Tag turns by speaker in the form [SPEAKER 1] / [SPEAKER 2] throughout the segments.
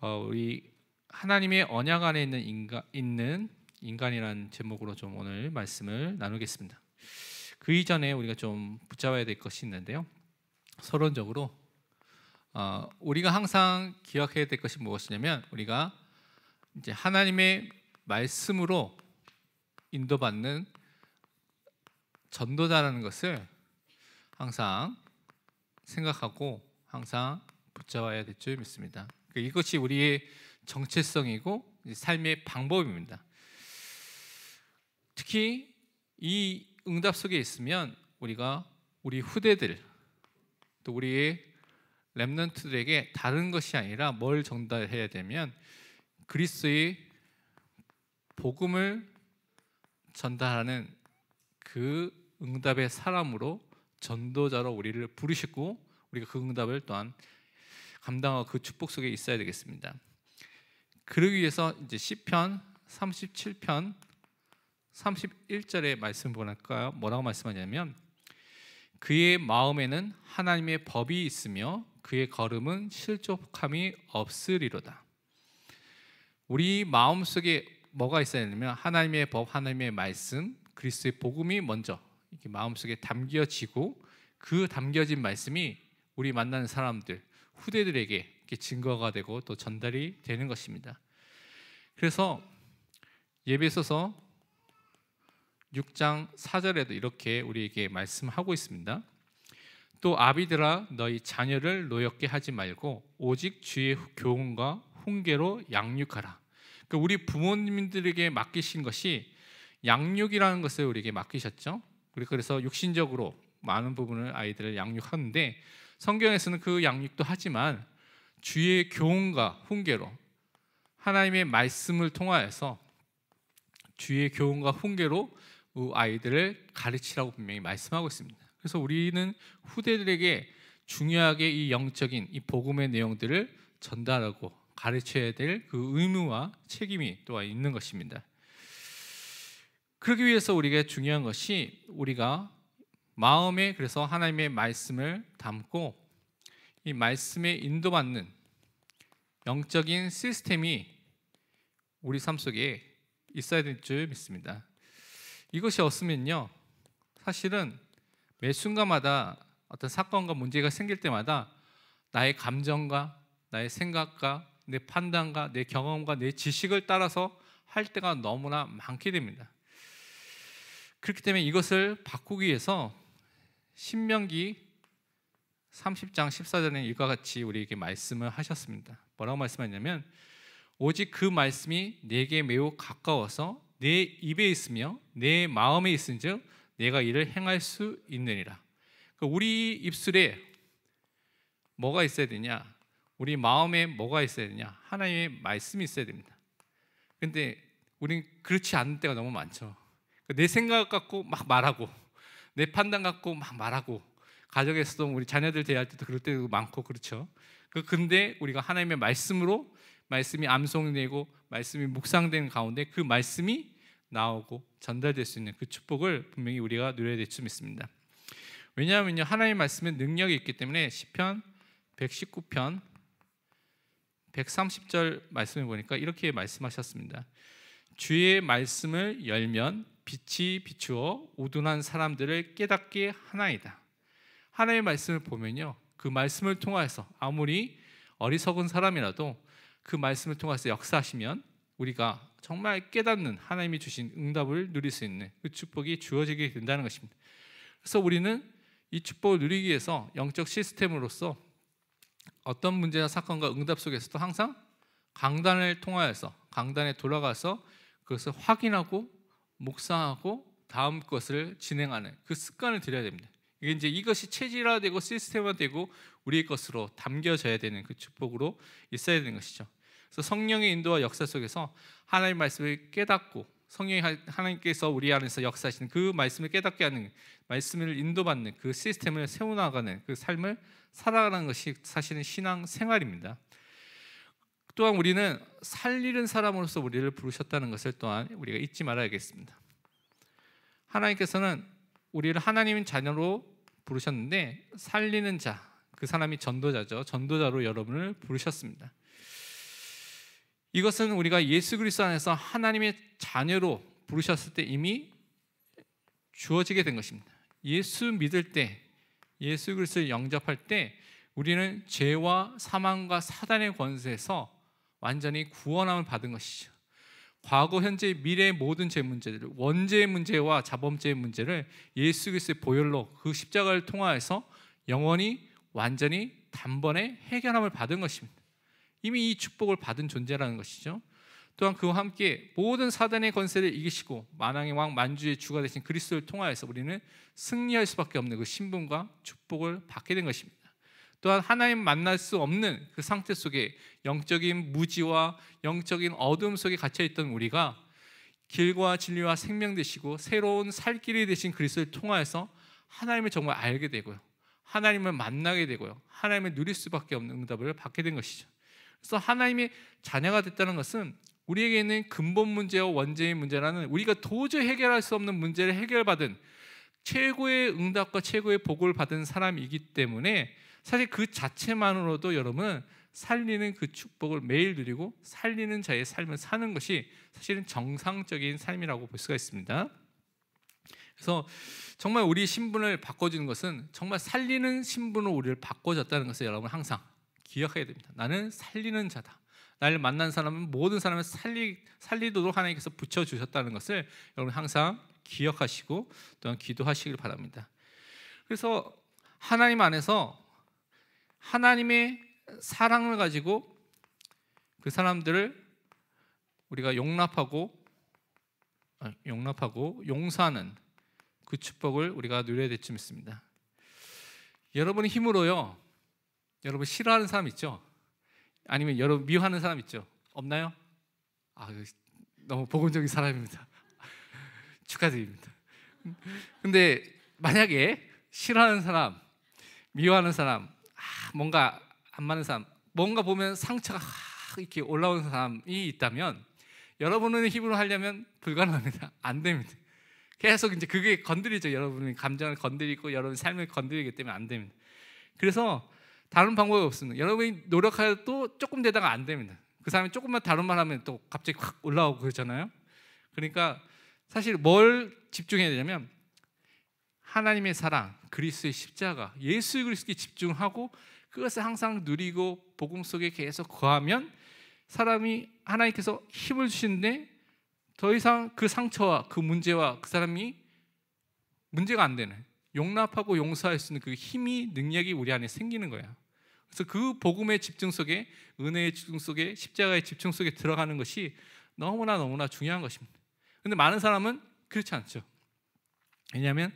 [SPEAKER 1] 우리 하나님의 언약 안에 있는 인간이라는 제목으로 좀 오늘 말씀을 나누겠습니다. 그 이전에 우리가 좀 붙잡아야 될 것이 있는데요. 서론적으로 우리가 항상 기억해야 될 것이 무엇이냐면, 우리가 이제 하나님의 말씀으로 인도받는 전도자라는 것을 항상 생각하고 항상 붙잡아야 될 줄 믿습니다. 이것이 우리의 정체성이고 삶의 방법입니다. 특히 이 응답 속에 있으면 우리 후대들, 또 우리의 렘넌트들에게 다른 것이 아니라 뭘 전달해야 되면 그리스도의 복음을 전달하는 그 응답의 사람으로, 전도자로 우리를 부르시고, 우리가 그 응답을 또한 감당하고 그 축복 속에 있어야 되겠습니다. 그러기 위해서 이제 시편 37편 31절의 말씀 보니까 뭐라고 말씀하냐면, 그의 마음에는 하나님의 법이 있으며 그의 걸음은 실족함이 없으리로다. 우리 마음속에 뭐가 있어야 되냐면 하나님의 법, 하나님의 말씀, 그리스도의 복음이 먼저 이렇게 마음속에 담겨지고, 그 담겨진 말씀이 우리 만나는 사람들, 후대들에게 이렇게 증거가 되고 또 전달이 되는 것입니다. 그래서 예배소서 6장 4절에도 이렇게 우리에게 말씀하고 있습니다. 또 아비들아, 너희 자녀를 노엽게 하지 말고 오직 주의 교훈과 훈계로 양육하라. 그러니까 우리 부모님들에게 맡기신 것이 양육이라는 것을 우리에게 맡기셨죠. 그래서 육신적으로 많은 부분을 아이들을 양육하는데, 성경에서는 그 양육도 하지만 주의 교훈과 훈계로, 하나님의 말씀을 통하여서 주의 교훈과 훈계로 아이들을 가르치라고 분명히 말씀하고 있습니다. 그래서 우리는 후대들에게 중요하게 이 영적인 이 복음의 내용들을 전달하고 가르쳐야 될 그 의무와 책임이 또한 있는 것입니다. 그러기 위해서 우리가 중요한 것이, 우리가 마음에 그래서 하나님의 말씀을 담고 이 말씀에 인도받는 영적인 시스템이 우리 삶 속에 있어야 될 줄 믿습니다. 이것이 없으면요, 사실은 매 순간마다 어떤 사건과 문제가 생길 때마다 나의 감정과 나의 생각과 내 판단과 내 경험과 내 지식을 따라서 할 때가 너무나 많게 됩니다. 그렇기 때문에 이것을 바꾸기 위해서 신명기 30장 14절에 이와 같이 우리에게 말씀을 하셨습니다. 뭐라고 말씀하냐면, 오직 그 말씀이 내게 매우 가까워서 내 입에 있으며 내 마음에 있은즉 내가 이를 행할 수 있느니라. 그러니까 우리 입술에 뭐가 있어야 되냐? 우리 마음에 뭐가 있어야 되냐? 하나님의 말씀이 있어야 됩니다. 그런데 우리는 그렇지 않은 때가 너무 많죠. 내 생각 갖고 막 말하고, 내 판단 갖고 막 말하고, 가정에서도 우리 자녀들 대할 때도 그럴 때도 많고, 그렇죠. 그런데 우리가 하나님의 말씀으로, 말씀이 암송되고 말씀이 묵상되는 가운데 그 말씀이 나오고 전달될 수 있는 그 축복을 분명히 우리가 누려야 될 줄 믿습니다. 왜냐하면요, 하나님의 말씀에 능력이 있기 때문에 시편 119편 130절 말씀을 보니까 이렇게 말씀하셨습니다. 주의 말씀을 열면 빛이 비추어 우둔한 사람들을 깨닫게 하나이다. 하나님의 말씀을 보면요, 그 말씀을 통해서 아무리 어리석은 사람이라도 그 말씀을 통해서 역사하시면 우리가 정말 깨닫는, 하나님이 주신 응답을 누릴 수 있는 그 축복이 주어지게 된다는 것입니다. 그래서 우리는 이 축복을 누리기 위해서 영적 시스템으로서 어떤 문제나 사건과 응답 속에서도 항상 강단을 통하여서, 강단에 돌아가서 그것을 확인하고 묵상하고 다음 것을 진행하는 그 습관을 들여야 됩니다. 이것이 체질화되고 시스템화되고 우리의 것으로 담겨져야 되는 그 축복으로 있어야 되는 것이죠. 그래서 성령의 인도와 역사 속에서 하나님의 말씀을 깨닫고, 하나님께서 우리 안에서 역사하시는 그 말씀을 깨닫게 하는, 말씀을 인도받는 그 시스템을 세워나가는 그 삶을 살아가는 것이 사실은 신앙 생활입니다. 또한 우리는 살리는 사람으로서 우리를 부르셨다는 것을 또한 우리가 잊지 말아야겠습니다. 하나님께서는 우리를 하나님의 자녀로 부르셨는데, 살리는 자, 그 사람이 전도자죠. 전도자로 여러분을 부르셨습니다. 이것은 우리가 예수 그리스도 안에서 하나님의 자녀로 부르셨을 때 이미 주어지게 된 것입니다. 예수 믿을 때, 예수 그리스도를 영접할 때 우리는 죄와 사망과 사단의 권세에서 완전히 구원함을 받은 것이죠. 과거, 현재, 미래의 모든 죄 문제들을, 원죄의 문제와 자범죄의 문제를 예수 그리스도의 보혈로 그 십자가를 통하여서 영원히 완전히 단번에 해결함을 받은 것입니다. 이미 이 축복을 받은 존재라는 것이죠. 또한 그와 함께 모든 사단의 권세를 이기시고 만왕의 왕 만주의 주가 되신 그리스도를 통하여서 우리는 승리할 수밖에 없는 그 신분과 축복을 받게 된 것입니다. 또한 하나님 만날 수 없는 그 상태 속에 영적인 무지와 영적인 어둠 속에 갇혀있던 우리가 길과 진리와 생명 되시고 새로운 살 길이 되신 그리스도를 통하여서 하나님을 정말 알게 되고요, 하나님을 만나게 되고요, 하나님을 누릴 수밖에 없는 응답을 받게 된 것이죠. 그래서 하나님의 자녀가 됐다는 것은 우리에게 있는 근본 문제와 원죄의 문제라는, 우리가 도저히 해결할 수 없는 문제를 해결받은 최고의 응답과 최고의 복을 받은 사람이기 때문에 사실 그 자체만으로도 여러분 살리는 그 축복을 매일 누리고 살리는 자의 삶을 사는 것이 사실은 정상적인 삶이라고 볼 수가 있습니다. 그래서 정말 우리 신분을 바꿔주는 것은 정말 살리는 신분으로 우리를 바꿔줬다는 것을 여러분 항상 기억해야 됩니다. 나는 살리는 자다. 나를 만난 사람은 모든 사람을 살리도록 하나님께서 붙여주셨다는 것을 여러분 항상 기억하시고 또한 기도하시길 바랍니다. 그래서 하나님 안에서 하나님의 사랑을 가지고 그 사람들을 우리가 용납하고 용서하는 그 축복을 우리가 누려야 될 줄 믿습니다. 여러분의 힘으로요, 여러분 싫어하는 사람 있죠? 아니면 여러분 미워하는 사람 있죠? 없나요? 너무 복음적인 사람입니다. 축하드립니다. 근데 만약에 싫어하는 사람, 미워하는 사람, 뭔가 안 맞는 사람, 뭔가 보면 상처가 이렇게 올라오는 사람이 있다면 여러분의 힘으로 하려면 불가능합니다. 안 됩니다. 계속 이제 그게 건드리죠. 여러분의 감정을 건드리고 여러분의 삶을 건드리기 때문에 안 됩니다. 그래서 다른 방법이 없습니다. 여러분이 노력해도 조금 되다가 안 됩니다. 그 사람이 조금만 다른 말 하면 또 갑자기 확 올라오고 그러잖아요. 그러니까 사실 뭘 집중해야 되냐면 하나님의 사랑, 그리스도의 십자가, 예수 그리스도에 집중하고 그것을 항상 누리고 복음 속에 계속 거하면 사람이 하나님께서 힘을 주시는데 더 이상 그 상처와 그 문제와 그 사람이 문제가 안 되는, 용납하고 용서할 수 있는 그 힘이, 능력이 우리 안에 생기는 거예요. 그래서 그 복음의 집중 속에, 은혜의 집중 속에, 십자가의 집중 속에 들어가는 것이 너무나 중요한 것입니다. 그런데 많은 사람은 그렇지 않죠. 왜냐하면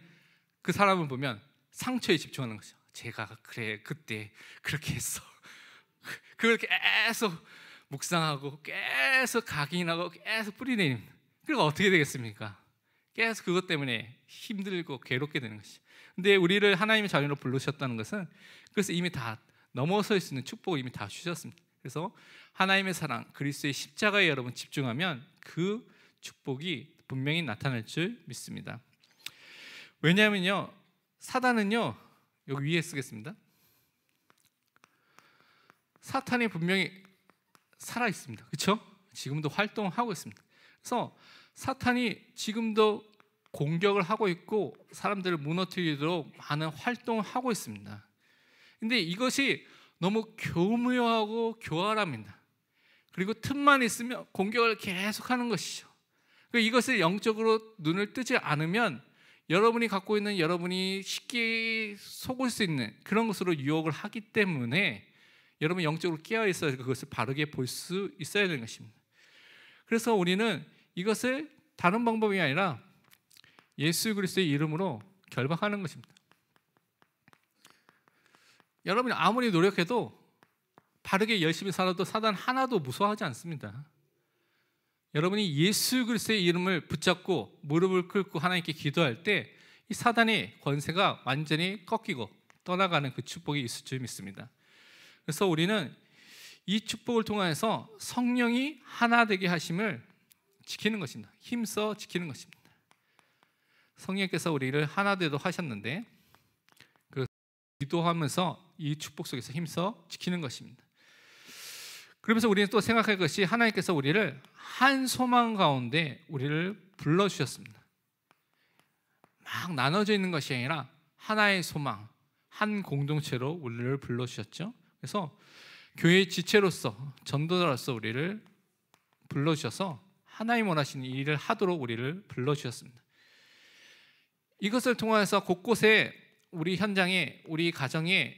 [SPEAKER 1] 그 사람을 보면 상처에 집중하는 거죠. 제가 그래 그때 그렇게 했어. 그걸 계속 묵상하고 계속 각인하고 계속 뿌리내립니다. 그리고 어떻게 되겠습니까? 계속 그것 때문에 힘들고 괴롭게 되는 것이죠. 근데 우리를 하나님의 자녀로 부르셨다는 것은 그래서 이미 다 넘어설 수 있는 축복을 이미 다 주셨습니다. 그래서 하나님의 사랑, 그리스도의 십자가에 여러분 집중하면 그 축복이 분명히 나타날 줄 믿습니다. 왜냐하면요, 사단은요, 여기 위에 쓰겠습니다. 사탄이 분명히 살아 있습니다. 그렇죠? 지금도 활동하고 있습니다. 그래서 사탄이 지금도 공격을 하고 있고 사람들을 무너뜨리도록 많은 활동을 하고 있습니다. 근데 이것이 너무 교묘하고 교활합니다. 그리고 틈만 있으면 공격을 계속하는 것이죠. 이것을 영적으로 눈을 뜨지 않으면 여러분이 갖고 있는, 여러분이 쉽게 속을 수 있는 그런 것으로 유혹을 하기 때문에 여러분 영적으로 깨어 있어야 그것을 바르게 볼 수 있어야 되는 것입니다. 그래서 우리는 이것을 다른 방법이 아니라 예수 그리스도의 이름으로 결박하는 것입니다. 여러분이 아무리 노력해도 바르게 열심히 살아도 사단 하나도 무서워하지 않습니다. 여러분이 예수 그리스도의 이름을 붙잡고 무릎을 꿇고 하나님께 기도할 때 이 사단의 권세가 완전히 꺾이고 떠나가는 그 축복이 있을 줄 믿습니다. 그래서 우리는 이 축복을 통해서 성령이 하나 되게 하심을 지키는 것입니다. 힘써 지키는 것입니다. 성령께서 우리를 하나 되도록 하셨는데 그 기도하면서 이 축복 속에서 힘써 지키는 것입니다. 그러면서 우리는 또 생각할 것이 하나님께서 우리를 한 소망 가운데 우리를 불러주셨습니다. 막 나눠져 있는 것이 아니라 하나의 소망, 한 공동체로 우리를 불러주셨죠. 그래서 교회의 지체로서, 전도자로서 우리를 불러주셔서 하나님 원하시는 일을 하도록 우리를 불러주셨습니다. 이것을 통하여서 곳곳에 우리 현장에, 우리 가정에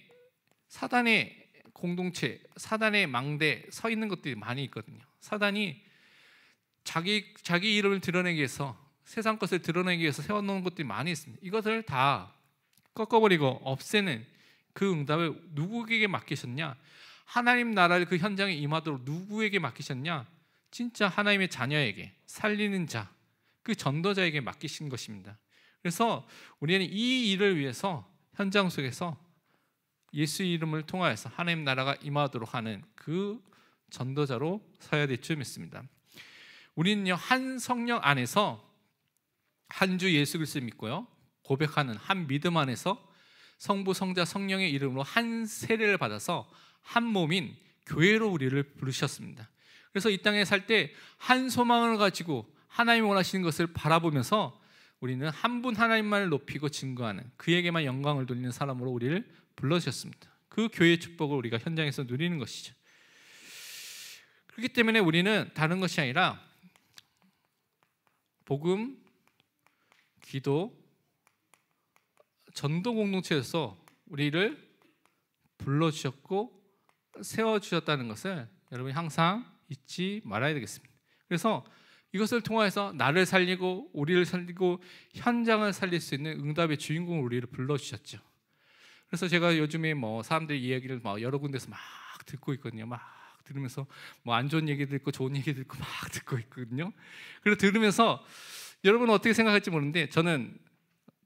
[SPEAKER 1] 사단의 공동체, 사단의 망대 서 있는 것들이 많이 있거든요. 사단이 자기 이름을 드러내기 위해서, 세상 것을 드러내기 위해서 세워놓은 것들이 많이 있습니다. 이것을 다 꺾어버리고 없애는 그 응답을 누구에게 맡기셨냐? 하나님 나라를 그 현장에 임하도록 누구에게 맡기셨냐? 진짜 하나님의 자녀에게, 살리는 자, 그 전도자에게 맡기신 것입니다. 그래서 우리는 이 일을 위해서 현장 속에서 예수 이름을 통하여서 하나님 나라가 임하도록 하는 그 전도자로 서야 될 줄 믿습니다. 우리는요, 한 성령 안에서 한 주 예수 그리스도를 믿고요, 고백하는 한 믿음 안에서 성부, 성자, 성령의 이름으로 한 세례를 받아서 한 몸인 교회로 우리를 부르셨습니다. 그래서 이 땅에 살 때 한 소망을 가지고 하나님이 원하시는 것을 바라보면서 우리는 한 분 하나님만을 높이고 증거하는, 그에게만 영광을 돌리는 사람으로 우리를 불러주셨습니다. 그 교회의 축복을 우리가 현장에서 누리는 것이죠. 그렇기 때문에 우리는 다른 것이 아니라 복음, 기도, 전도 공동체에서 우리를 불러주셨고 세워주셨다는 것을 여러분이 항상 잊지 말아야 되겠습니다. 그래서 이것을 통해서 나를 살리고 우리를 살리고 현장을 살릴 수 있는 응답의 주인공을 우리를 불러주셨죠. 그래서 제가 요즘에 사람들의 이야기를 여러 군데서 막 듣고 있거든요. 막 들으면서 안 좋은 얘기도 있고 좋은 얘기도 있고 막 듣고 있거든요. 그래서 들으면서 여러분은 어떻게 생각할지 모르는데, 저는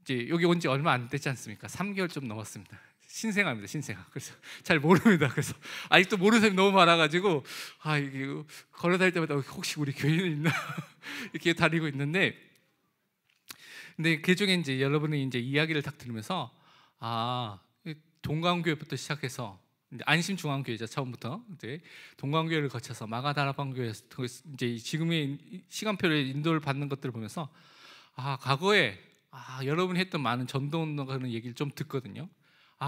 [SPEAKER 1] 이제 여기 온 지 얼마 안 됐지 않습니까? 3개월 좀 넘었습니다. 신생아입니다, 신생아. 그래서 잘 모릅니다. 그래서 아직도 모르는 사람이 너무 많아가지고 이게 걸어다닐 때마다 혹시 우리 교인은 있나 이렇게 다니고 있는데, 근데 그 중에 이제 여러분이 이제 이야기를 딱 들으면서 동광교회부터 시작해서 이제 안심중앙교회죠. 처음부터 이제 동광교회를 거쳐서 마가다락방교회에서 이제 지금의 시간표를 인도를 받는 것들을 보면서 과거에 여러분이 했던 많은 전도운동 얘기를 좀 듣거든요.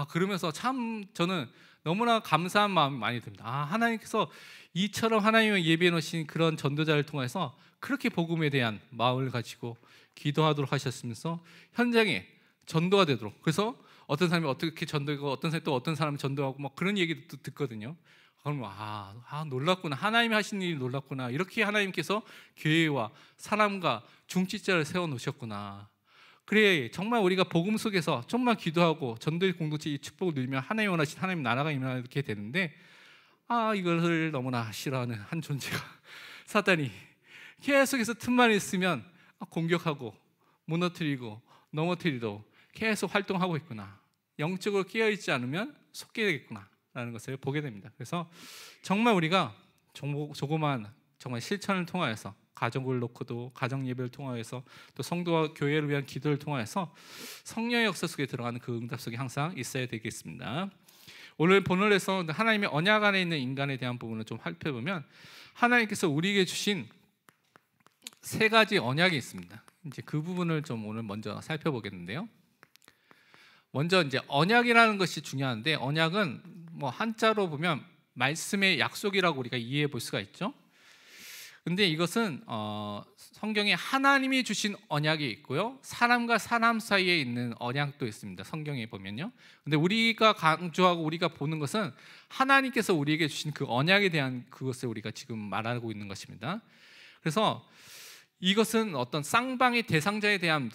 [SPEAKER 1] 그러면서 참 저는 너무나 감사한 마음이 많이 듭니다. 하나님께서 이처럼 하나님을 예비해 놓으신 그런 전도자를 통해서 그렇게 복음에 대한 마음을 가지고 기도하도록 하셨으면서 현장에 전도가 되도록, 그래서 어떤 사람이 어떻게 전도하고 어떤 사람이 또 어떤 사람이 전도하고 막 그런 얘기도 듣거든요. 그러면 놀랍구나, 하나님이 하신 일이 놀랍구나, 이렇게 하나님께서 교회와 사람과 중직자를 세워놓으셨구나. 그래, 정말 우리가 복음 속에서 정말 기도하고 전도의 공동체의 축복을 누리면 하나님 원하신 하나님 나라가 임하게 되는데, 이것을 너무나 싫어하는 한 존재가 사단이 계속해서 틈만 있으면 공격하고 무너뜨리고 넘어뜨리도 계속 활동하고 있구나, 영적으로 깨어있지 않으면 속게 되겠구나 라는 것을 보게 됩니다. 그래서 정말 우리가 조그만 정말 실천을 통하여서, 가정을 놓고도 가정 예배를 통하여서, 또 성도와 교회를 위한 기도를 통하여서 성령의 역사 속에 들어가는 그 응답 속에 항상 있어야 되겠습니다. 오늘 본문에서 하나님의 언약 안에 있는 인간에 대한 부분을 좀 살펴보면, 하나님께서 우리에게 주신 세 가지 언약이 있습니다. 이제 그 부분을 좀 오늘 먼저 살펴보겠는데요. 먼저 이제 언약이라는 것이 중요한데, 언약은 한자로 보면 말씀의 약속이라고 우리가 이해해 볼 수가 있죠. 근데 이것은 성경에 하나님이 주신 언약이 있고요, 사람과 사람 사이에 있는 언약도 있습니다. 성경에 보면요. 근데 우리가 강조하고 우리가 보는 것은 하나님께서 우리에게 주신 그 언약에 대한 그것을 우리가 지금 말하고 있는 것입니다. 그래서 이것은 어떤 쌍방의 대상자에 대한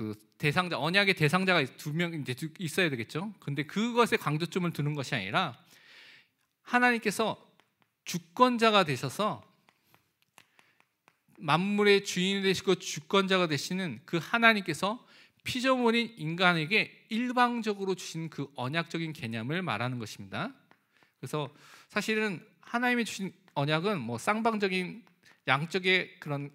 [SPEAKER 1] 언약의 대상자가 두 명 이제 있어야 되겠죠. 근데 그것에 강조점을 두는 것이 아니라 하나님께서 주권자가 되셔서 만물의 주인이 되시고 주권자가 되시는 그 하나님께서 피조물인 인간에게 일방적으로 주신 그 언약적인 개념을 말하는 것입니다. 그래서 사실은 하나님이 주신 언약은 쌍방적인 양쪽의 그런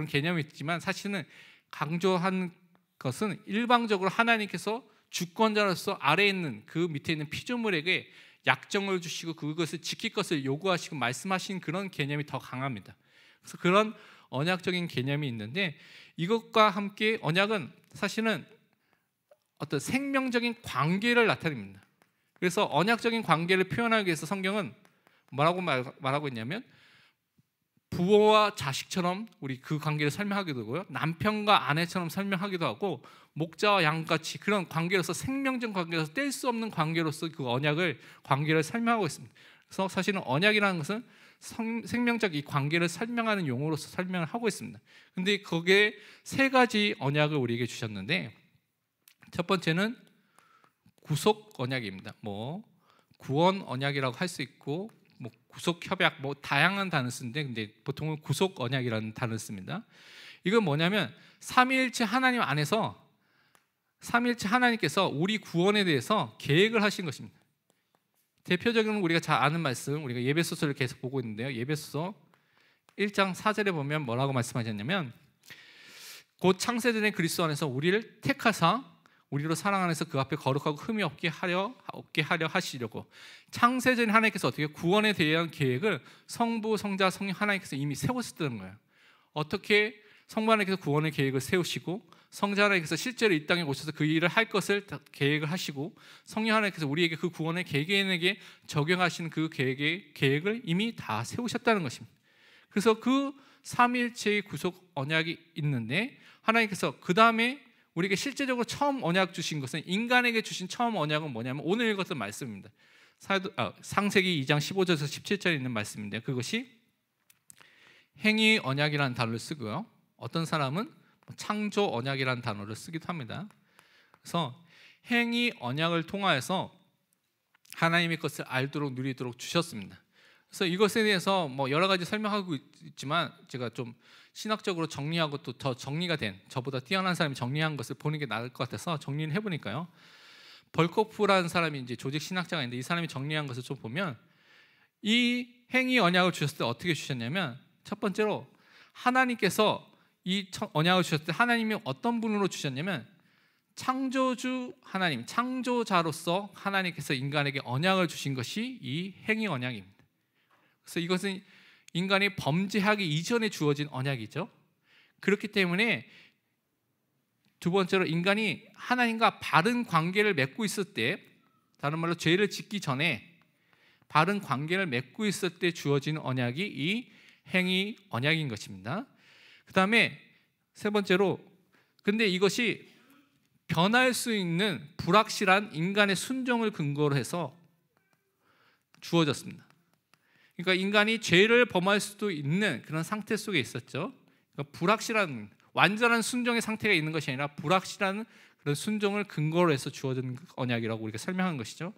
[SPEAKER 1] 개념이 있지만, 사실은 강조한 것은 일방적으로 하나님께서 주권자로서 아래에 있는 그 밑에 있는 피조물에게 약정을 주시고 그것을 지킬 것을 요구하시고 말씀하신 그런 개념이 더 강합니다. 그래서 그런 언약적인 개념이 있는데, 이것과 함께 언약은 사실은 어떤 생명적인 관계를 나타냅니다. 그래서 언약적인 관계를 표현하기 위해서 성경은 뭐라고 말하고 있냐면, 부모와 자식처럼 우리 그 관계를 설명하기도 하고요, 남편과 아내처럼 설명하기도 하고, 목자와 양같이 그런 관계로서, 생명적 관계로서, 뗄 수 없는 관계로서 그 관계를 설명하고 있습니다. 그래서 사실은 언약이라는 것은 생명적 이 관계를 설명하는 용어로서 설명을 하고 있습니다. 근데 거기에 세 가지 언약을 우리에게 주셨는데, 첫 번째는 구속 언약입니다. 뭐 구원 언약이라고 할 수 있고, 뭐 구속 협약, 뭐 다양한 단어 쓰는데, 근데 보통은 구속 언약이라는 단어를 씁니다. 이건 뭐냐면 삼위일체 하나님 안에서 삼위일체 하나님께서 우리 구원에 대해서 계획을 하신 것입니다. 대표적인 우리가 잘 아는 말씀, 우리가 예배소서를 계속 보고 있는데요, 예배소서 1장 4절에 보면 뭐라고 말씀하셨냐면, 곧 창세전에 그리스도 안에서 우리를 택하사 우리로 사랑 안에서 그 앞에 거룩하고 흠이 없게 하려 하시려고. 창세전에 하나님께서 어떻게 구원에 대한 계획을 성부, 성자, 성령 하나님께서 이미 세우셨다는 거예요. 어떻게 성부 하나님께서 구원의 계획을 세우시고, 성자 하나님께서 실제로 이 땅에 오셔서 그 일을 할 것을 계획을 하시고, 성령 하나님께서 우리에게 그 구원의 개개인에게 적용하시는 그 계획을 이미 다 세우셨다는 것입니다. 그래서 그 삼위일체의 구속 언약이 있는데, 하나님께서 그 다음에 우리에게 실제적으로 처음 언약 주신 것은, 인간에게 주신 처음 언약은 뭐냐면 오늘 읽었던 말씀입니다. 창세기 2장 15절에서 17절에 있는 말씀인데, 그것이 행위 언약이라는 단어를 쓰고요, 어떤 사람은 창조 언약이라는 단어를 쓰기도 합니다. 그래서 행위 언약을 통하여서 하나님의 것을 알도록 누리도록 주셨습니다. 그래서 이것에 대해서 뭐 여러 가지 설명하고 있지만, 제가 좀 신학적으로 정리하고 또 더 정리가 된, 저보다 뛰어난 사람이 정리한 것을 보는 게 나을 것 같아서 정리를 해보니까요, 벌코프라는 사람이 이제 조직 신학자가 있는데, 이 사람이 정리한 것을 좀 보면, 이 행위 언약을 주셨을 때 어떻게 주셨냐면, 첫 번째로 하나님께서 이 언약을 주셨을 때 하나님이 어떤 분으로 주셨냐면, 창조주 하나님, 창조자로서 하나님께서 인간에게 언약을 주신 것이 이 행위 언약입니다. 그래서 이것은 인간이 범죄하기 이전에 주어진 언약이죠. 그렇기 때문에 두 번째로, 인간이 하나님과 바른 관계를 맺고 있을 때, 다른 말로 죄를 짓기 전에 바른 관계를 맺고 있을 때 주어진 언약이 이 행위 언약인 것입니다. 그 다음에 세 번째로, 근데 이것이 변할 수 있는 불확실한 인간의 순종을 근거로 해서 주어졌습니다. 그러니까 인간이 죄를 범할 수도 있는 그런 상태 속에 있었죠. 그러니까 불확실한, 완전한 순종의 상태가 있는 것이 아니라 불확실한 그런 순종을 근거로 해서 주어진 언약이라고 우리가 설명한 것이죠.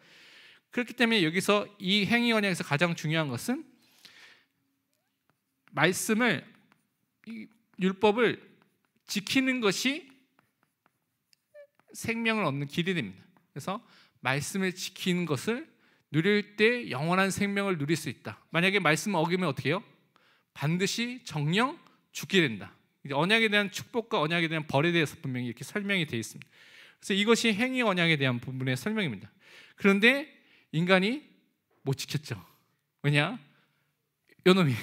[SPEAKER 1] 그렇기 때문에 여기서 이 행위 언약에서 가장 중요한 것은 말씀을, 이 율법을 지키는 것이 생명을 얻는 길이 됩니다. 그래서 말씀을 지키는 것을 누릴 때 영원한 생명을 누릴 수 있다. 만약에 말씀을 어기면 어떻게 해요? 반드시 정령 죽게 된다. 언약에 대한 축복과 언약에 대한 벌에 대해서 분명히 이렇게 설명이 되어 있습니다. 그래서 이것이 행위 언약에 대한 부분의 설명입니다. 그런데 인간이 못 지켰죠. 왜냐? 요놈이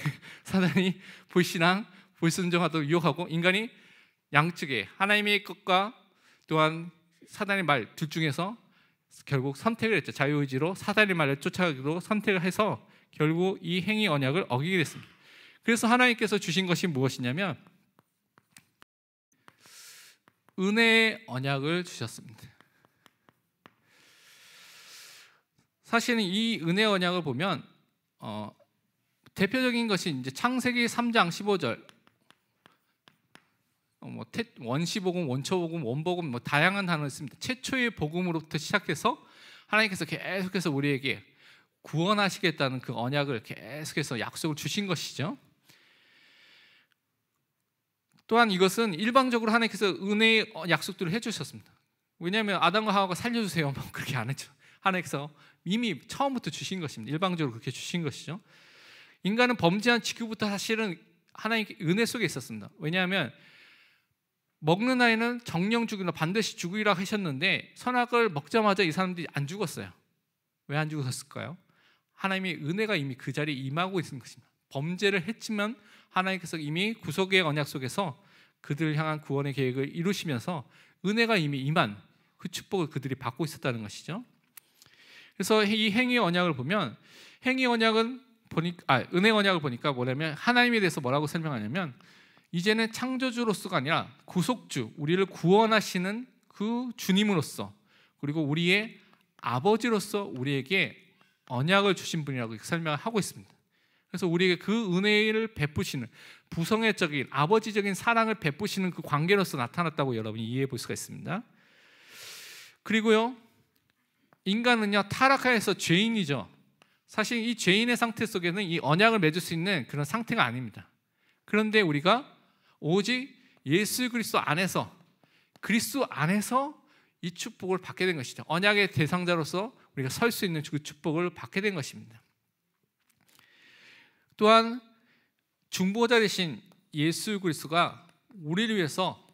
[SPEAKER 1] 사단이 불신앙, 불순종하도록 유혹하고, 인간이 양측에 하나님의 것과 또한 사단의 말 둘 중에서 결국 선택을 했죠. 자유의지로 사단의 말을 쫓아가기로 선택을 해서 결국 이 행위 언약을 어기게 됐습니다. 그래서 하나님께서 주신 것이 무엇이냐면 은혜의 언약을 주셨습니다. 사실은 이 은혜 언약을 보면 대표적인 것이 이제 창세기 3장 15절, 원시복음, 원초복음, 원복음, 뭐 다양한 단어를 씁니다. 최초의 복음으로부터 시작해서 하나님께서 계속해서 우리에게 구원하시겠다는 그 언약을 계속해서 약속을 주신 것이죠. 또한 이것은 일방적으로 하나님께서 은혜의 약속들을 해주셨습니다. 왜냐하면 아담과 하와가 살려주세요, 뭐 그렇게 안 했죠. 하나님께서 이미 처음부터 주신 것입니다. 일방적으로 그렇게 주신 것이죠. 인간은 범죄한 직후부터 사실은 하나님께 은혜 속에 있었습니다. 왜냐하면 먹는 아이는 정령 죽이나 반드시 죽으리라 하셨는데 선악을 먹자마자 이 사람들이 안 죽었어요. 왜 안 죽으셨을까요? 하나님의 은혜가 이미 그 자리에 임하고 있는 것입니다. 범죄를 했지만 하나님께서 이미 구속의 언약 속에서 그들을 향한 구원의 계획을 이루시면서 은혜가 이미 임한 그 축복을 그들이 받고 있었다는 것이죠. 그래서 이 행위 언약을 보면 은혜 언약을 보니까 뭐냐면 하나님에 대해서 뭐라고 설명하냐면 이제는 창조주로서가 아니라 구속주, 우리를 구원하시는 그 주님으로서 그리고 우리의 아버지로서 우리에게 언약을 주신 분이라고 설명을 하고 있습니다. 그래서 우리에게 그 은혜를 베푸시는 부성애적인 아버지적인 사랑을 베푸시는 그 관계로서 나타났다고 여러분이 이해해 볼 수가 있습니다. 그리고요, 인간은요 타락하여서 죄인이죠. 사실 이 죄인의 상태 속에는 이 언약을 맺을 수 있는 그런 상태가 아닙니다. 그런데 우리가 오직 예수 그리스도 안에서 이 축복을 받게 된 것이죠. 언약의 대상자로서 우리가 설 수 있는 그 축복을 받게 된 것입니다. 또한 중보자 되신 예수 그리스도가 우리를 위해서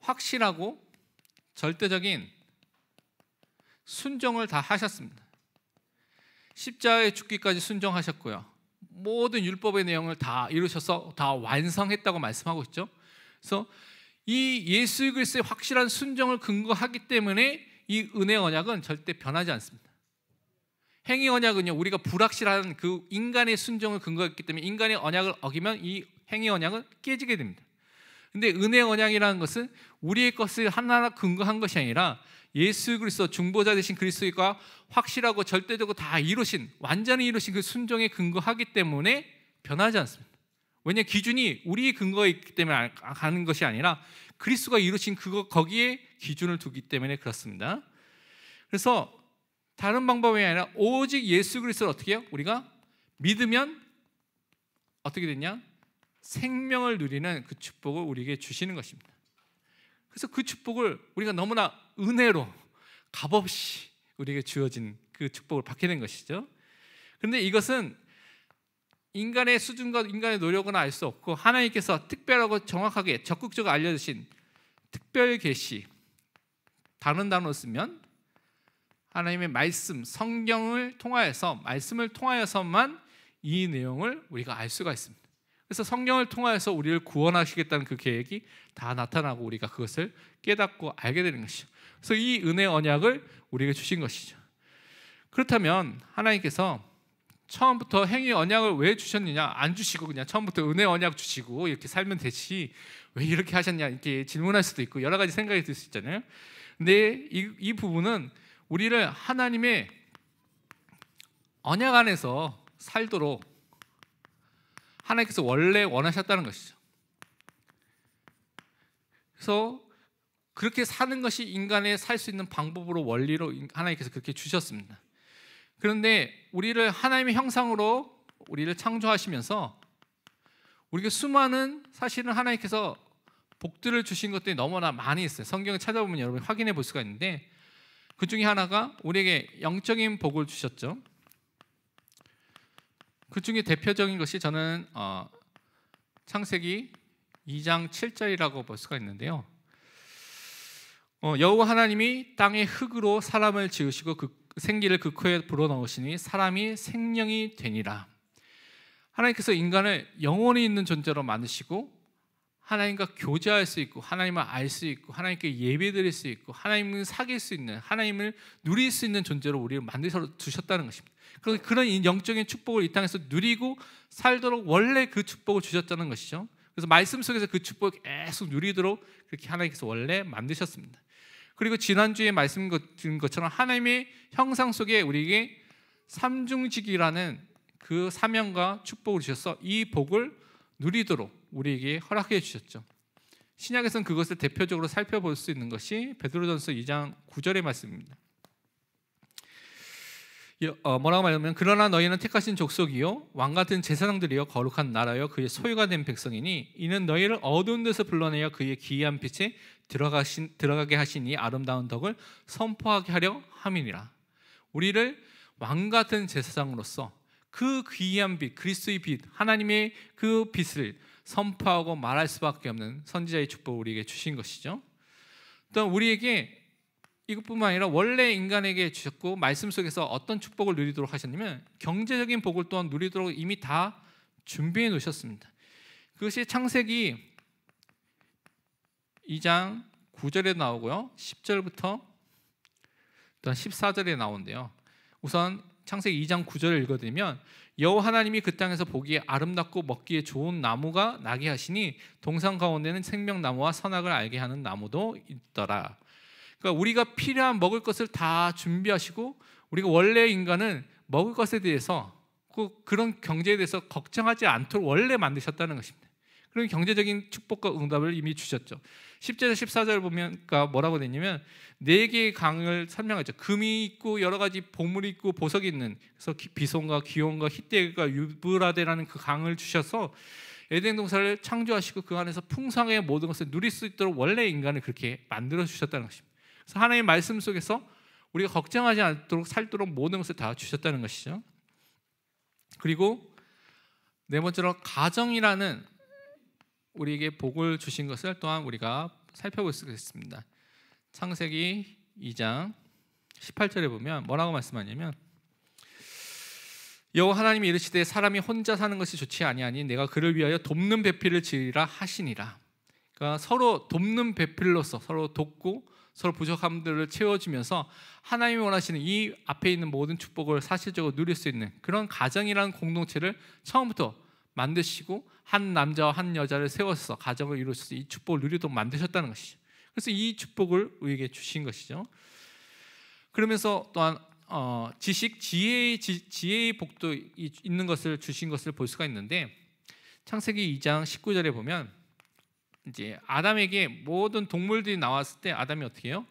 [SPEAKER 1] 확실하고 절대적인 순종을 다 하셨습니다. 십자가에 죽기까지 순종하셨고요. 모든 율법의 내용을 다 이루셔서 다 완성했다고 말씀하고 있죠. 그래서 이 예수 그리스도의 확실한 순종을 근거하기 때문에 이 은혜 언약은 절대 변하지 않습니다. 행위 언약은요, 우리가 불확실한 그 인간의 순종을 근거했기 때문에 인간의 언약을 어기면 이 행위 언약은 깨지게 됩니다. 근데 은혜 언약이라는 것은 우리의 것을 하나하나 근거한 것이 아니라 예수 그리스도 중보자 되신 그리스도가 확실하고 절대적으로 다 이루신, 완전히 이루신 그 순종에 근거하기 때문에 변하지 않습니다. 왜냐하면 기준이 우리의 근거에 있기 때문에 가는 것이 아니라 그리스도가 이루신 거기에 기준을 두기 때문에 그렇습니다. 그래서 다른 방법이 아니라 오직 예수 그리스도를 어떻게 해요? 우리가 믿으면 어떻게 되냐? 생명을 누리는 그 축복을 우리에게 주시는 것입니다. 그래서 그 축복을 우리가 너무나 은혜로 값없이 우리에게 주어진 그 축복을 받게 된 것이죠. 그런데 이것은 인간의 수준과 인간의 노력은 알 수 없고 하나님께서 특별하고 정확하게 적극적으로 알려주신 특별 계시, 다른 단어로 쓰면 하나님의 말씀, 성경을 통하여서 말씀을 통하여서만 이 내용을 우리가 알 수가 있습니다. 그래서 성경을 통하여서 우리를 구원하시겠다는 그 계획이 다 나타나고 우리가 그것을 깨닫고 알게 되는 것이죠. 그래서 이 은혜 언약을 우리에게 주신 것이죠. 그렇다면 하나님께서 처음부터 행위 언약을 왜 주셨느냐? 안 주시고 그냥 처음부터 은혜 언약 주시고 이렇게 살면 되지 왜 이렇게 하셨냐? 이렇게 질문할 수도 있고 여러 가지 생각이 들 수 있잖아요. 근데 이 부분은 우리를 하나님의 언약 안에서 살도록 하나님께서 원래 원하셨다는 것이죠. 그래서 그렇게 사는 것이 인간의 살 수 있는 방법으로 원리로 하나님께서 그렇게 주셨습니다. 그런데 우리를 하나님의 형상으로 우리를 창조하시면서 우리가 수많은 사실은 하나님께서 복들을 주신 것들이 너무나 많이 있어요. 성경을 찾아보면 여러분 확인해 볼 수가 있는데 그 중에 하나가 우리에게 영적인 복을 주셨죠. 그 중에 대표적인 것이 저는 창세기 2장 7절이라고 볼 수가 있는데요. 여호와 하나님이 땅의 흙으로 사람을 지으시고 그 생기를 그 코에 불어넣으시니 사람이 생명이 되니라. 하나님께서 인간을 영혼이 있는 존재로 만드시고 하나님과 교제할 수 있고 하나님을 알 수 있고 하나님께 예배드릴 수 있고 하나님을 사귈 수 있는 하나님을 누릴 수 있는 존재로 우리를 만드셔 주셨다는 것입니다. 그래서 그런 영적인 축복을 이 땅에서 누리고 살도록 원래 그 축복을 주셨다는 것이죠. 그래서 말씀 속에서 그 축복을 계속 누리도록 그렇게 하나님께서 원래 만드셨습니다. 그리고 지난주에 말씀드린 것처럼 하나님의 형상 속에 우리에게 삼중직이라는 그 사명과 축복을 주셔서 이 복을 누리도록 우리에게 허락해 주셨죠. 신약에서는 그것을 대표적으로 살펴볼 수 있는 것이 베드로전서 2장 9절의 말씀입니다. 뭐라고 말하면 그러나 너희는 택하신 족속이요 왕같은 제사장들이요 거룩한 나라요 그의 소유가 된 백성이니 이는 너희를 어두운 데서 불러내어 그의 기이한 빛에 들어가게 하신 이 아름다운 덕을 선포하게 하려 함이니라. 우리를 왕같은 제사장으로서 그 귀한 빛, 그리스도의 빛, 하나님의 그 빛을 선포하고 말할 수밖에 없는 선지자의 축복을 우리에게 주신 것이죠. 또 우리에게 이것뿐만 아니라 원래 인간에게 주셨고 말씀 속에서 어떤 축복을 누리도록 하셨냐면 경제적인 복을 또한 누리도록 이미 다 준비해 놓으셨습니다. 그것이 창세기 2장 9절에 나오고요, 10절부터 또한 14절에 나오는데요. 우선 창세기 2장 9절을 읽어드리면, 여호와 하나님이 그 땅에서 보기에 아름답고 먹기에 좋은 나무가 나게 하시니 동산 가운데는 생명나무와 선악을 알게 하는 나무도 있더라. 그러니까 우리가 필요한 먹을 것을 다 준비하시고, 우리가 원래 인간은 먹을 것에 대해서 그런 경제에 대해서 걱정하지 않도록 원래 만드셨다는 것입니다. 그런 경제적인 축복과 응답을 이미 주셨죠. 10절 14절 보면 뭐라고 되냐면 4개의 강을 설명하죠. 금이 있고 여러 가지 보물이 있고 보석이 있는, 그래서 비손과 기온과 히데가 유브라데라는 그 강을 주셔서 에덴 동산을 창조하시고 그 안에서 풍성의 모든 것을 누릴 수 있도록 원래 인간을 그렇게 만들어 주셨다는 것입니다. 그래서 하나님의 말씀 속에서 우리가 걱정하지 않도록 살도록 모든 것을 다 주셨다는 것이죠. 그리고 네 번째로 가정이라는 우리에게 복을 주신 것을 또한 우리가 살펴볼 수 있습니다. 창세기 2장 18절에 보면 뭐라고 말씀하냐면, 여호와 하나님이 이르시되 사람이 혼자 사는 것이 좋지 아니하니 내가 그를 위하여 돕는 배필을 지으리라 하시니라. 그러니까 서로 돕는 배필로서 서로 돕고 서로 부족함들을 채워주면서 하나님이 원하시는 이 앞에 있는 모든 축복을 사실적으로 누릴 수 있는 그런 가정이라는 공동체를 처음부터 만드시고 한 남자와 한 여자를 세워서 가정을 이루셔서 이 축복을 누리도록 만드셨다는 것이죠. 그래서 이 축복을 우리에게 주신 것이죠. 그러면서 또한 지식, 지혜의 복도 있는 것을 주신 것을 볼 수가 있는데, 창세기 2장 19절에 보면 이제 아담에게 모든 동물들이 나왔을 때 아담이 어떻게 해요?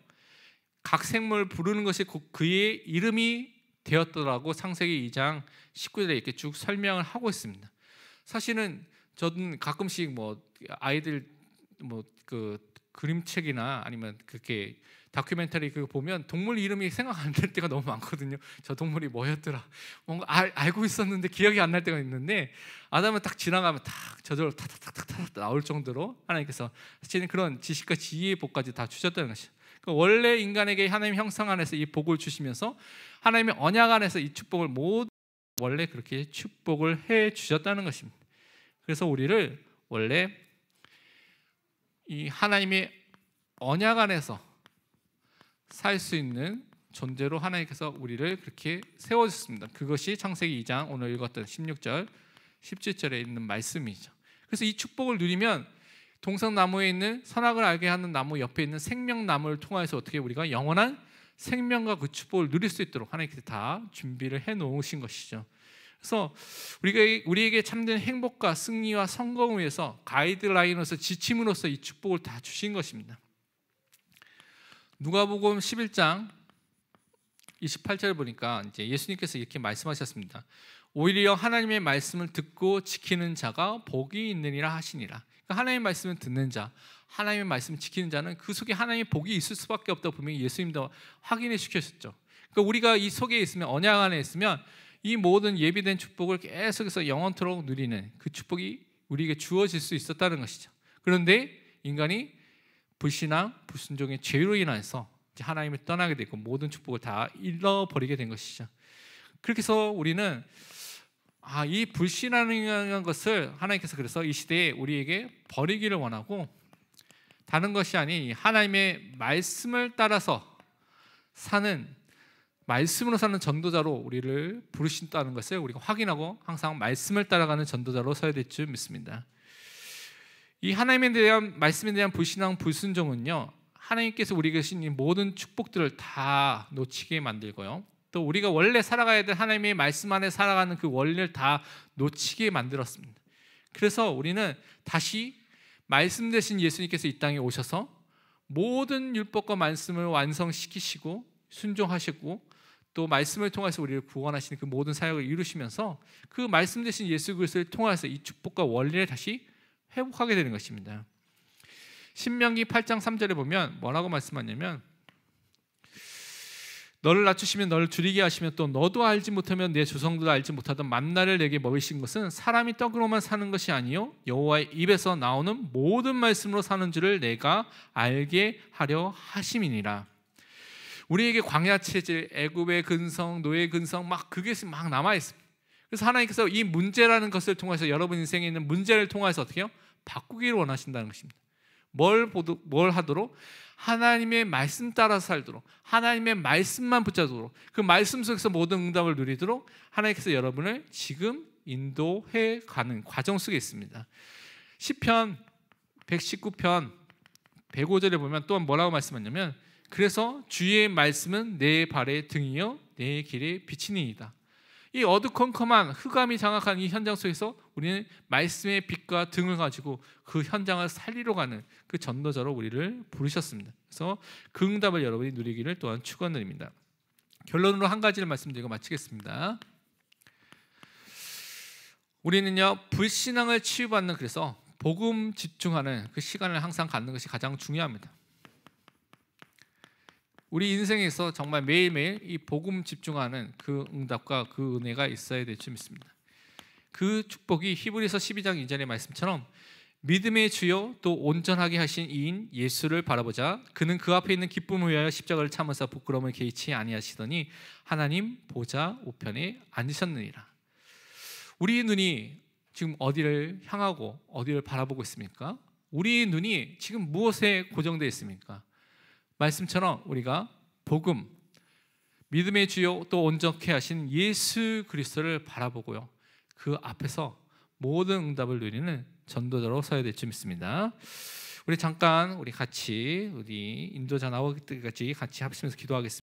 [SPEAKER 1] 각 생물 부르는 것이 그의 이름이 되었더라고 창세기 2장 19절에 이렇게 쭉 설명을 하고 있습니다. 사실은 저는 가끔씩 아이들 그 그림책이나 아니면 그렇게 다큐멘터리 그거 보면 동물 이름이 생각 안 날 때가 너무 많거든요. 저 동물이 뭐였더라, 뭔가 알고 있었는데 기억이 안 날 때가 있는데, 아담은 딱 지나가면 딱 저절로 탁탁탁탁 나올 정도로 하나님께서 사실은 그런 지식과 지혜의 복까지 다 주셨다는 것이죠. 그러니까 원래 인간에게 하나님 형상 안에서 이 복을 주시면서 하나님의 언약 안에서 이 축복을 모두 원래 그렇게 축복을 해 주셨다는 것입니다. 그래서 우리를 원래 이 하나님의 언약 안에서 살 수 있는 존재로 하나님께서 우리를 그렇게 세워주셨습니다. 그것이 창세기 2장 오늘 읽었던 16절 17절에 있는 말씀이죠. 그래서 이 축복을 누리면 동산나무에 있는 선악을 알게 하는 나무 옆에 있는 생명나무를 통해서 어떻게 우리가 영원한 생명과 그 축복을 누릴 수 있도록 하나님께서 다 준비를 해놓으신 것이죠. 그래서 우리에게 참된 행복과 승리와 성공을 위해서 가이드라인으로서 지침으로서 이 축복을 다 주신 것입니다. 누가복음 11장 28절을 보니까 이제 예수님께서 이렇게 말씀하셨습니다. 오히려 하나님의 말씀을 듣고 지키는 자가 복이 있느니라 하시니라. 그러니까 하나님의 말씀을 듣는 자, 하나님의 말씀을 지키는 자는 그 속에 하나님의 복이 있을 수밖에 없다고 분명히 예수님도 확인해 주셨죠. 그러니까 우리가 이 속에 있으면, 언약 안에 있으면 이 모든 예비된 축복을 계속해서 영원토록 누리는 그 축복이 우리에게 주어질 수 있었다는 것이죠. 그런데 인간이 불신앙, 불순종의 죄로 인해서 하나님을 떠나게 되고 모든 축복을 다 잃어버리게 된 것이죠. 그렇게 해서 우리는 이 불신앙이라는 것을 하나님께서 그래서 이 시대에 우리에게 버리기를 원하고, 다른 것이 아닌 하나님의 말씀을 따라서 사는, 말씀으로 사는 전도자로 우리를 부르신다는 것을 우리가 확인하고 항상 말씀을 따라가는 전도자로 서야 될 줄 믿습니다. 이 하나님에 대한 말씀에 대한 불신앙, 불순종은요, 하나님께서 우리에게 주신 이 모든 축복들을 다 놓치게 만들고요, 또 우리가 원래 살아가야 될 하나님의 말씀 안에 살아가는 그 원리를 다 놓치게 만들었습니다. 그래서 우리는 다시 말씀 되신 예수님께서 이 땅에 오셔서 모든 율법과 말씀을 완성시키시고 순종하시고 또 말씀을 통해서 우리를 구원하시는 그 모든 사역을 이루시면서 그 말씀 되신 예수 그리스도를 통해서 이 축복과 원리를 다시 회복하게 되는 것입니다. 신명기 8장 3절에 보면 뭐라고 말씀하냐면, 너를 낮추시면 너를 줄이게 하시면 또 너도 알지 못하면 내 조상들도 알지 못하던 만나를 내게 먹이신 것은 사람이 떡으로만 사는 것이 아니요 여호와의 입에서 나오는 모든 말씀으로 사는 줄을 내가 알게 하려 하심이니라. 우리에게 광야 체질, 애굽의 근성, 노예 근성 막 그게 막 남아 있습니다. 그래서 하나님께서 이 문제라는 것을 통해서 여러분 인생에 있는 문제를 통해서 어떻게 해요? 바꾸기를 원하신다는 것입니다. 뭘 하도록? 하나님의 말씀 따라 살도록, 하나님의 말씀만 붙잡도록, 그 말씀 속에서 모든 응답을 누리도록 하나님께서 여러분을 지금 인도해 가는 과정 속에 있습니다. 시편 119편 105절에 보면 또 뭐라고 말씀하냐면, 그래서 주의 말씀은 내 발의 등이요 내 길의 빛이니이다. 이 어두컴컴한 흑암이 장악한 이 현장 속에서 우리는 말씀의 빛과 등을 가지고 그 현장을 살리러 가는 그 전도자로 우리를 부르셨습니다. 그래서 그 응답을 여러분이 누리기를 또한 축원드립니다. 결론으로 한 가지를 말씀드리고 마치겠습니다. 우리는요, 불신앙을 치유받는, 그래서 복음 집중하는 그 시간을 항상 갖는 것이 가장 중요합니다. 우리 인생에서 정말 매일매일 이 복음 집중하는 그 응답과 그 은혜가 있어야 될 줄 믿습니다. 그 축복이 히브리서 12장 2절의 말씀처럼 믿음의 주요 또 온전하게 하신 이인 예수를 바라보자. 그는 그 앞에 있는 기쁨을 위하여 십자가를 참으사 부끄러움을 개의치 아니하시더니 하나님 보좌 우편에 앉으셨느니라. 우리 눈이 지금 어디를 향하고 어디를 바라보고 있습니까? 우리 눈이 지금 무엇에 고정되어 있습니까? 말씀처럼 우리가 복음, 믿음의 주요 또 온전케 하신 예수 그리스도를 바라보고요, 그 앞에서 모든 응답을 누리는 전도자로 서야 될 줄 믿습니다. 우리 잠깐 우리 같이 우리 인도자 나오기 때까지 같이 합심해서 기도하겠습니다.